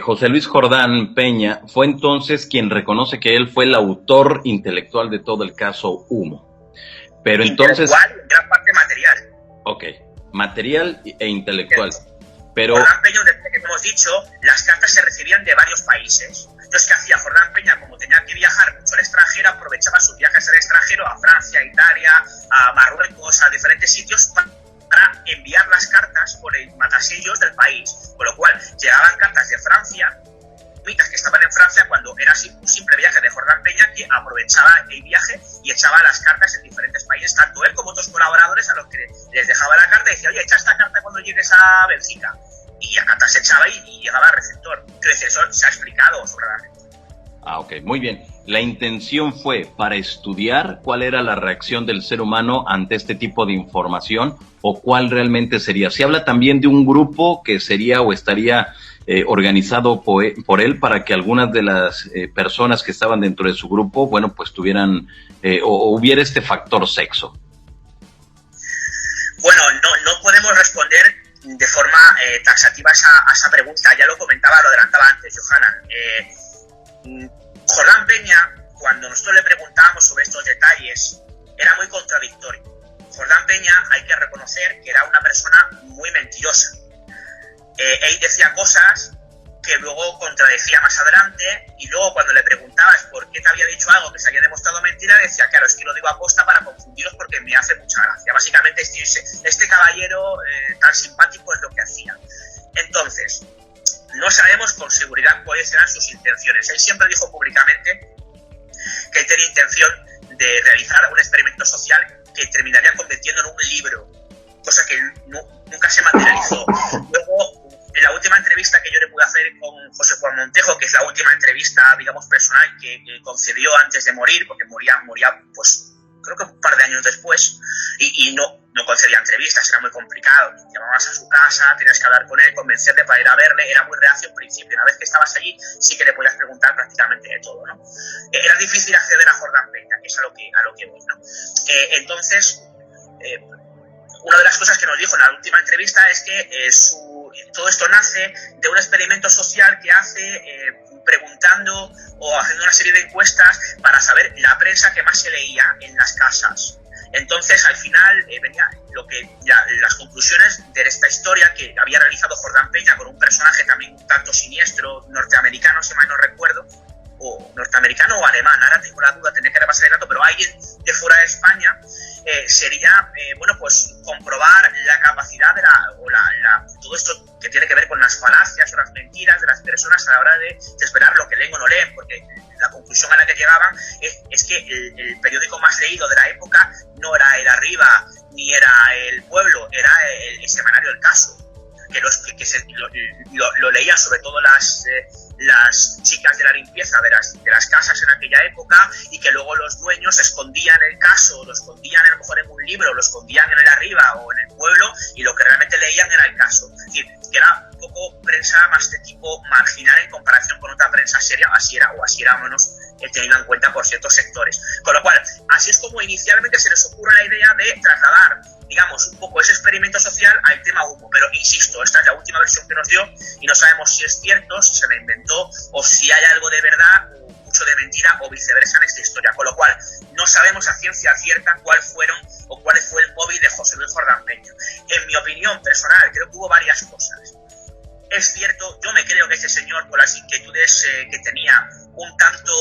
José Luis Jordán Peña fue entonces quien reconoce que él fue el autor intelectual de todo el caso Humo. Pero entonces... Intelectual, en gran parte material. Ok, material e intelectual. Pero... Jordán Peña, que hemos dicho, las cartas se recibían de varios países. Entonces, ¿qué hacía Jordán Peña? Como tenía que viajar mucho al extranjero, aprovechaba sus viajes al extranjero, a Francia, a Italia, a Marruecos, a diferentes sitios, para enviar las cartas por el matasellos del país, con lo cual llegaban cartas de Francia, mitas que estaban en Francia, cuando era un simple viaje de Jordán Peña, que aprovechaba el viaje y echaba las cartas en diferentes países, tanto él como otros colaboradores a los que les dejaba la carta y decía, oye, echa esta carta cuando llegues a Bélgica, y la carta se echaba y llegaba al receptor. Entonces eso se ha explicado sobradamente. Ok, muy bien. La intención fue para estudiar cuál era la reacción del ser humano ante este tipo de información o cuál realmente sería. Se habla también de un grupo que sería o estaría organizado por él para que algunas de las personas que estaban dentro de su grupo, bueno, pues tuvieran o hubiera este factor sexo. Bueno, no podemos responder de forma taxativa a esa pregunta. Ya lo comentaba, lo adelantaba antes, Johanna. Jordán Peña, cuando nosotros le preguntábamos sobre estos detalles, era muy contradictorio. Jordán Peña, hay que reconocer que era una persona muy mentirosa. Él decía cosas que luego contradecía más adelante, y luego cuando le preguntabas por qué te había dicho algo que se había demostrado mentira, decía, claro, es que lo digo a posta para confundiros porque me hace mucha gracia. Básicamente este caballero tan simpático es lo que hacía. Entonces, no sabemos con seguridad cuáles eran sus intenciones. Él siempre dijo públicamente que él tenía intención de realizar un experimento social que terminaría convirtiendo en un libro, cosa que nunca se materializó. Luego, en la última entrevista que yo le pude hacer con José Juan Montejo, que es la última entrevista, digamos, personal que concedió antes de morir, porque moría pues creo que un par de años después, y no concedía entrevistas, era muy complicado. Llamabas a su casa, tenías que hablar con él, convencerle para ir a verle, era muy reacio al principio. Una vez que estabas allí, sí que le podías preguntar prácticamente de todo, ¿no? Era difícil acceder a Jordán Peña, que es a lo que voy, ¿no? Entonces, una de las cosas que nos dijo en la última entrevista es que todo esto nace de un experimento social que hace preguntando o haciendo una serie de encuestas para saber la prensa que más se leía en las casas. Entonces, al final, venía las conclusiones de esta historia que había realizado Jordán Peña con un personaje también un tanto siniestro, norteamericano, si mal no recuerdo, o norteamericano o alemán, ahora tengo la duda, tendré que repasar el dato, pero alguien de fuera de España, sería, bueno, pues comprobar la capacidad de todo esto que tiene que ver con las falacias o las mentiras de las personas a la hora de esperar lo que leen o no leen, porque la conclusión a la que llegaban es que el periódico más leído de la época no era El Arriba ni era El Pueblo, era el semanario El Caso, que lo leían sobre todo las chicas de la limpieza de las casas en aquella época, y que luego los dueños escondían el caso, lo escondían a lo mejor en un libro, lo escondían en El Arriba o en El Pueblo, y lo que realmente leían era el caso. Es decir, que era un poco prensa más de tipo marginal en comparación con otra prensa seria, así era menos tenido en cuenta por ciertos sectores. Con lo cual, así es como inicialmente se les ocurre la idea de trasladar, digamos, un poco ese experimento social al tema Humo. Pero insisto, esta es la última versión que nos dio y no sabemos si es cierto, si se la inventó o si hay algo de verdad o mucho de mentira o viceversa en esta historia. Con lo cual, no sabemos a ciencia cierta cuál fue el móvil de José Luis Jordán Peña. En mi opinión personal, creo que hubo varias cosas. Es cierto, yo me creo que este señor, por las inquietudes que tenía, un tanto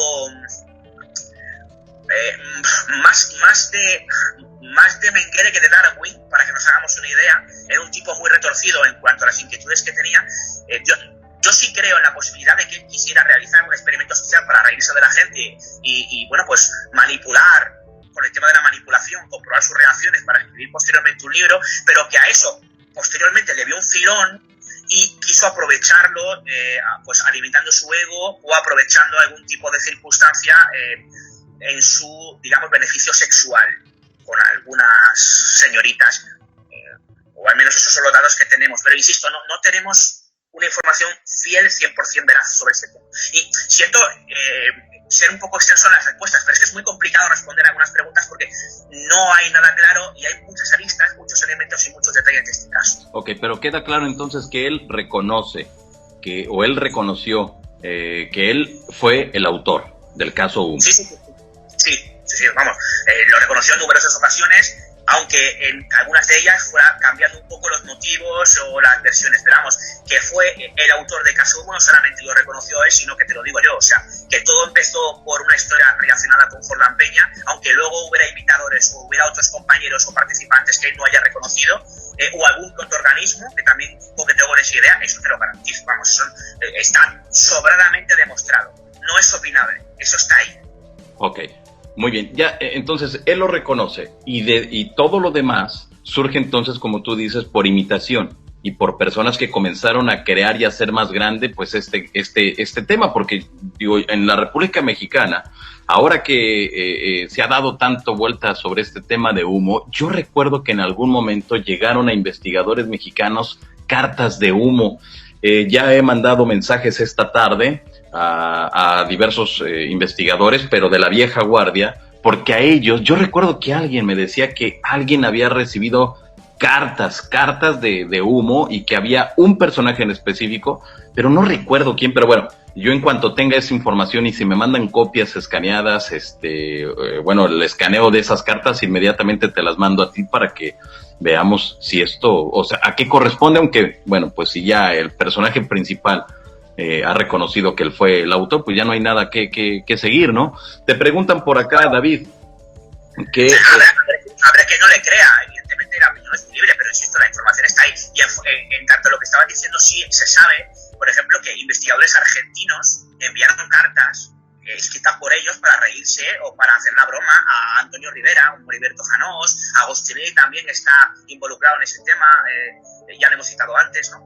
más de Mengele que de Darwin, para que nos hagamos una idea, era un tipo muy retorcido en cuanto a las inquietudes que tenía. Yo sí creo en la posibilidad de que él quisiera realizar un experimento social para reírse de la gente y bueno, pues manipular, con el tema de la manipulación, comprobar sus reacciones para escribir posteriormente un libro, pero que a eso posteriormente le vio un filón y quiso aprovecharlo, pues alimentando su ego o aprovechando algún tipo de circunstancia en su, digamos, beneficio sexual con algunas señoritas, o al menos esos son los datos que tenemos. Pero insisto, no tenemos una información fiel 100% veraz sobre este tema. Y siento ser un poco extenso en las respuestas, pero es que es muy complicado responder a algunas preguntas porque no hay nada claro y hay muchas aristas, muchos elementos y muchos detalles de este caso. Ok, pero queda claro entonces que él reconoció que él fue el autor del caso Humo. Sí, vamos, lo reconoció en numerosas ocasiones, aunque en algunas de ellas fuera cambiando un poco los motivos o las versiones, pero vamos, que fue el autor de Caso Humo, no solamente lo reconoció él, sino que te lo digo yo, o sea, que todo empezó por una historia relacionada con Jordán Peña, aunque luego hubiera imitadores o hubiera otros compañeros o participantes que él no haya reconocido, o algún otro organismo que también coqueteó con esa idea, eso te lo garantizo, vamos, está sobradamente demostrado, no es opinable, eso está ahí. Ok. Muy bien, ya entonces él lo reconoce y todo lo demás surge entonces, como tú dices, por imitación y por personas que comenzaron a crear y a hacer más grande pues este tema, porque digo, en la República Mexicana, ahora que se ha dado tanto vuelta sobre este tema de humo, yo recuerdo que en algún momento llegaron a investigadores mexicanos cartas de humo. Ya he mandado mensajes esta tarde a diversos investigadores, pero de la vieja guardia, porque a ellos, yo recuerdo que alguien me decía que alguien había recibido cartas de humo y que había un personaje en específico, pero no recuerdo quién, pero bueno, yo en cuanto tenga esa información y si me mandan copias escaneadas, bueno, el escaneo de esas cartas inmediatamente te las mando a ti para que veamos si esto, o sea, a qué corresponde, aunque, bueno, pues si ya el personaje principal ha reconocido que él fue el autor, pues ya no hay nada que seguir, ¿no? Te preguntan por acá, David, que... Habrá que no le crea, evidentemente la opinión es libre, pero insisto, la información está ahí. Y en tanto a lo que estaban diciendo, sí se sabe, por ejemplo, que investigadores argentinos enviaron cartas escritas por ellos para reírse o para hacer la broma a Antonio Rivera, un Heriberto Janós, Agostinelli también está involucrado en ese tema, ya lo hemos citado antes, ¿no?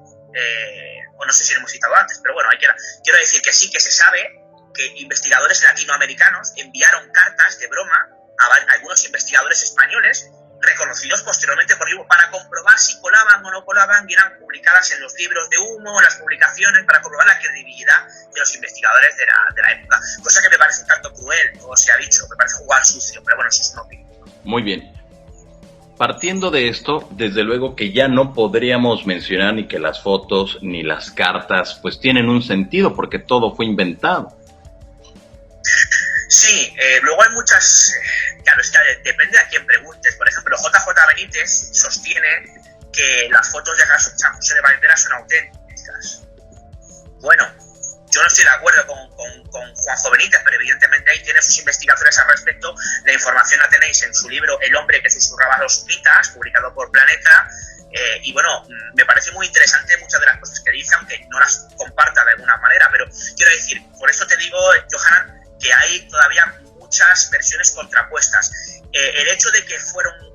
O no sé si lo hemos citado antes, pero bueno, quiero decir que sí que se sabe que investigadores latinoamericanos enviaron cartas de broma a algunos investigadores españoles reconocidos posteriormente por Humo para comprobar si colaban o no colaban y eran publicadas en los libros de Humo, en las publicaciones, para comprobar la credibilidad de los investigadores de la época, cosa que me parece un tanto cruel, como se ha dicho, me parece jugar sucio, pero bueno, eso es una opinión. Muy bien. Partiendo de esto, desde luego que ya no podríamos mencionar ni que las fotos ni las cartas pues tienen un sentido porque todo fue inventado. Sí, luego hay muchas, claro, es que depende a quién preguntes. Por ejemplo, JJ Benítez sostiene que las fotos de San José de Valera son auténticas. Bueno, yo no estoy de acuerdo con Juanjo Benítez, pero evidentemente ahí tiene sus investigaciones al respecto. La información la tenéis en su libro El hombre que susurraba los mitas, publicado por Planeta. Y bueno, me parece muy interesante muchas de las cosas que dice, aunque no las comparta de alguna manera. Pero quiero decir, por eso te digo, Johanan, que hay todavía muchas versiones contrapuestas. El hecho de que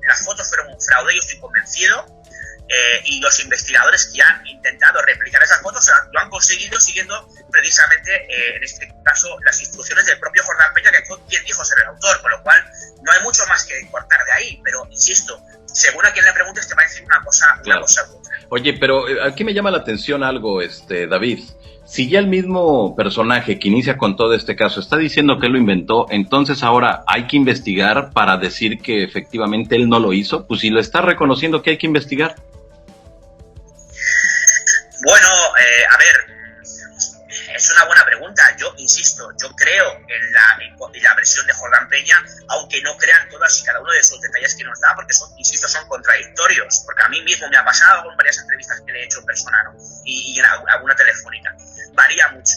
las fotos fueron un fraude, yo estoy convencido. Y los investigadores que han intentado replicar esas fotos lo han conseguido siguiendo precisamente, en este caso, las instrucciones del propio Jordán Peña, que fue quien dijo ser el autor, con lo cual no hay mucho más que cortar de ahí, pero insisto, según a quien le preguntes te va a decir una cosa, claro. Una cosa u otra. Oye, pero aquí me llama la atención algo, David. Si ya el mismo personaje que inicia con todo este caso está diciendo que él lo inventó, entonces ahora hay que investigar para decir que efectivamente él no lo hizo. Pues si lo está reconociendo, ¿qué hay que investigar? Bueno, a ver, es una buena pregunta. Yo insisto, yo creo en la versión de Jordán Peña, aunque no crean todas y cada uno de esos detalles que nos da, porque son contradictorios. Porque a mí mismo me ha pasado con varias entrevistas que le he hecho en persona, ¿no? y en alguna telefónica. Varía mucho.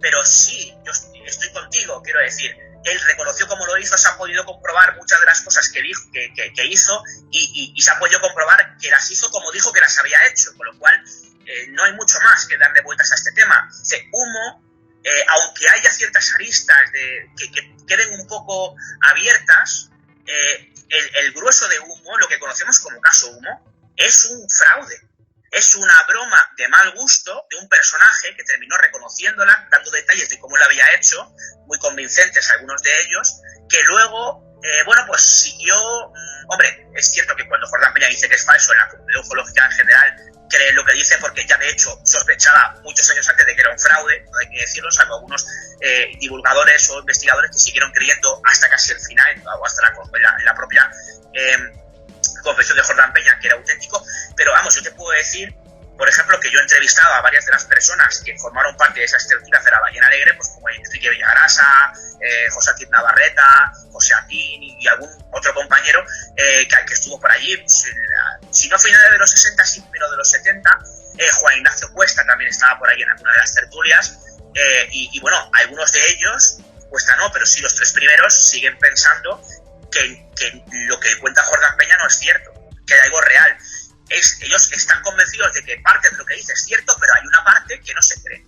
Pero sí, yo estoy contigo, quiero decir, él reconoció cómo lo hizo, se ha podido comprobar muchas de las cosas que dijo, que hizo y se ha podido comprobar que las hizo como dijo que las había hecho, con lo cual no hay mucho más que darle vueltas a este tema. Humo, aunque haya ciertas aristas que queden un poco abiertas, el grueso de Humo, lo que conocemos como caso Humo, es un fraude. Es una broma de mal gusto de un personaje que terminó reconociéndola, dando detalles de cómo la había hecho, muy convincentes algunos de ellos, que luego, pues siguió... hombre, es cierto que cuando Jordán Peña dice que es falso, en la comunidad ufológica en general cree lo que dice, porque ya de hecho sospechaba muchos años antes de que era un fraude, no hay que decirlo, salvo algunos divulgadores o investigadores que siguieron creyendo hasta casi el final, o hasta la propia confesión de Jordán Peña, que era auténtico. Pero vamos, yo te puedo decir, por ejemplo, que yo he entrevistado a varias de las personas que formaron parte de esa estructura de la Ballena Alegre, pues como Enrique Villagrasa, José Atín Navarreta, José Atín y algún otro compañero que estuvo por allí, pues, si no finales de los 60, sí, pero de los 70, Juan Ignacio Cuesta también estaba por ahí en alguna de las tertulias, y bueno, algunos de ellos, Cuesta no, pero sí los tres primeros, siguen pensando que lo que cuenta Jordán Peña no es cierto, que hay algo real. Ellos están convencidos de que parte de lo que dice es cierto, pero hay una parte que no se cree.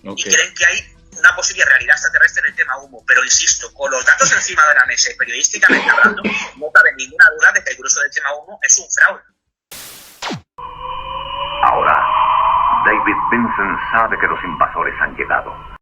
Okay. Y creen que hay una posible realidad extraterrestre en el tema humo. Pero insisto, con los datos encima de la mesa y periodísticamente hablando, no cabe ninguna duda de que el grueso del tema humo es un fraude. Ahora, David Vincent sabe que los invasores han llegado.